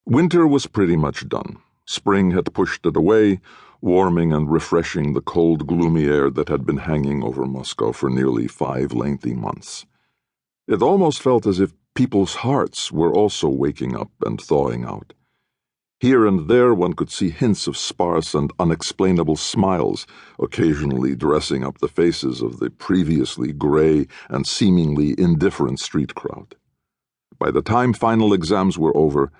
Winter was pretty much done. Spring had pushed it away, warming and refreshing the cold, gloomy air that had been hanging over Moscow for nearly 5 lengthy months. It almost felt as if people's hearts were also waking up and thawing out. Here and there one could see hints of sparse and unexplainable smiles, occasionally dressing up the faces of the previously gray and seemingly indifferent street crowd. By the time final exams were over,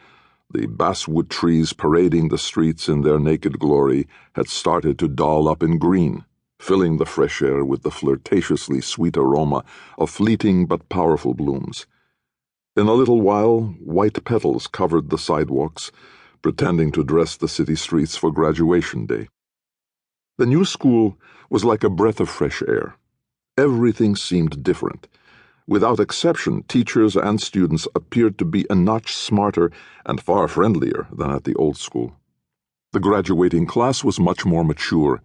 the basswood trees parading the streets in their naked glory had started to doll up in green, filling the fresh air with the flirtatiously sweet aroma of fleeting but powerful blooms. In a little while, white petals covered the sidewalks, pretending to dress the city streets for graduation day. The new school was like a breath of fresh air. Everything seemed different. Without exception, teachers and students appeared to be a notch smarter and far friendlier than at the old school. The graduating class was much more mature,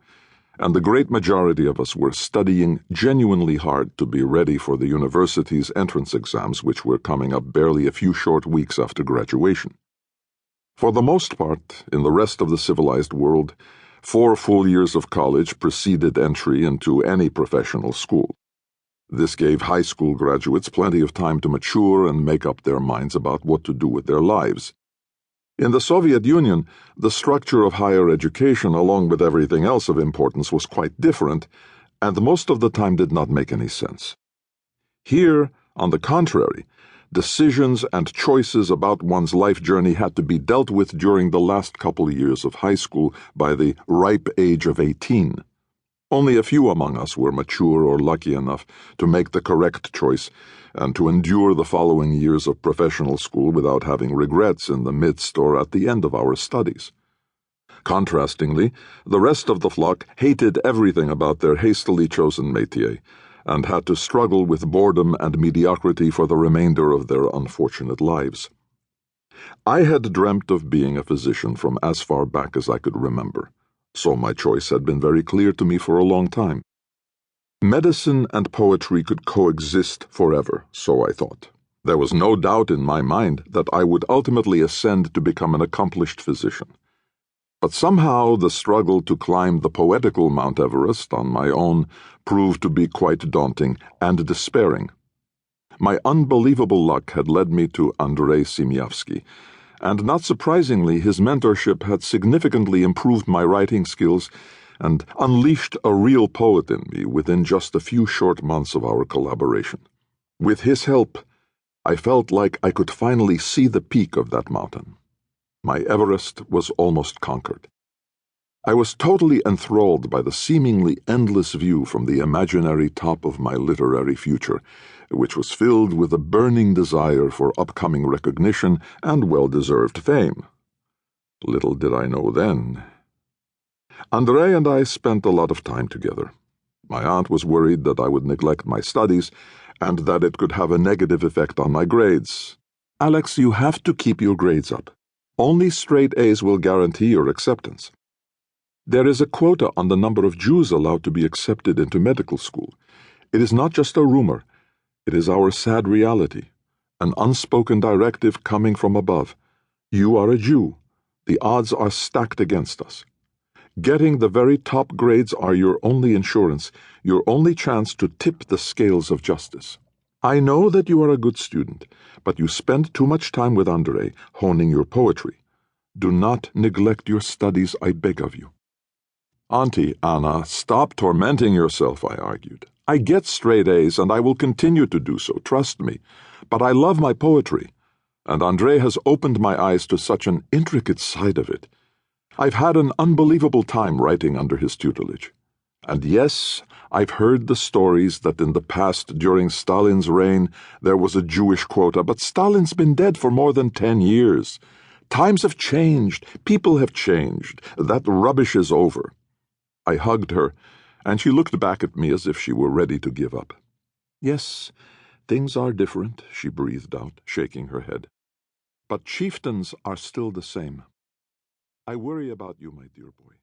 and the great majority of us were studying genuinely hard to be ready for the university's entrance exams, which were coming up barely a few short weeks after graduation. For the most part, in the rest of the civilized world, 4 full years of college preceded entry into any professional school. This gave high school graduates plenty of time to mature and make up their minds about what to do with their lives. In the Soviet Union, the structure of higher education, along with everything else of importance, was quite different, and most of the time did not make any sense. Here, on the contrary, decisions and choices about one's life journey had to be dealt with during the last couple years of high school by the ripe age of 18. Only a few among us were mature or lucky enough to make the correct choice and to endure the following years of professional school without having regrets in the midst or at the end of our studies. Contrastingly, the rest of the flock hated everything about their hastily chosen métier and had to struggle with boredom and mediocrity for the remainder of their unfortunate lives. I had dreamt of being a physician from as far back as I could remember, so my choice had been very clear to me for a long time. Medicine and poetry could coexist forever, so I thought. There was no doubt in my mind that I would ultimately ascend to become an accomplished physician. But somehow the struggle to climb the poetical Mount Everest on my own proved to be quite daunting and despairing. My unbelievable luck had led me to Andrei Semyonofsky, and not surprisingly, his mentorship had significantly improved my writing skills and unleashed a real poet in me within just a few short months of our collaboration. With his help, I felt like I could finally see the peak of that mountain. My Everest was almost conquered. I was totally enthralled by the seemingly endless view from the imaginary top of my literary future, which was filled with a burning desire for upcoming recognition and well-deserved fame. Little did I know then. Andrei and I spent a lot of time together. My aunt was worried that I would neglect my studies and that it could have a negative effect on my grades. "Alex, you have to keep your grades up. Only straight A's will guarantee your acceptance. There is a quota on the number of Jews allowed to be accepted into medical school. It is not just a rumor. It is our sad reality, an unspoken directive coming from above. You are a Jew. The odds are stacked against us. Getting the very top grades are your only insurance, your only chance to tip the scales of justice. I know that you are a good student, but you spend too much time with Andrei, honing your poetry. Do not neglect your studies, I beg of you." "Auntie Anna, stop tormenting yourself," I argued. "I get straight A's, and I will continue to do so, trust me. But I love my poetry, and Andrei has opened my eyes to such an intricate side of it. I've had an unbelievable time writing under his tutelage. And yes, I've heard the stories that in the past, during Stalin's reign, there was a Jewish quota, but Stalin's been dead for more than 10 years. Times have changed, people have changed. That rubbish is over." I hugged her, and she looked back at me as if she were ready to give up. "Yes, things are different," she breathed out, shaking her head. "But chieftains are still the same. I worry about you, my dear boy."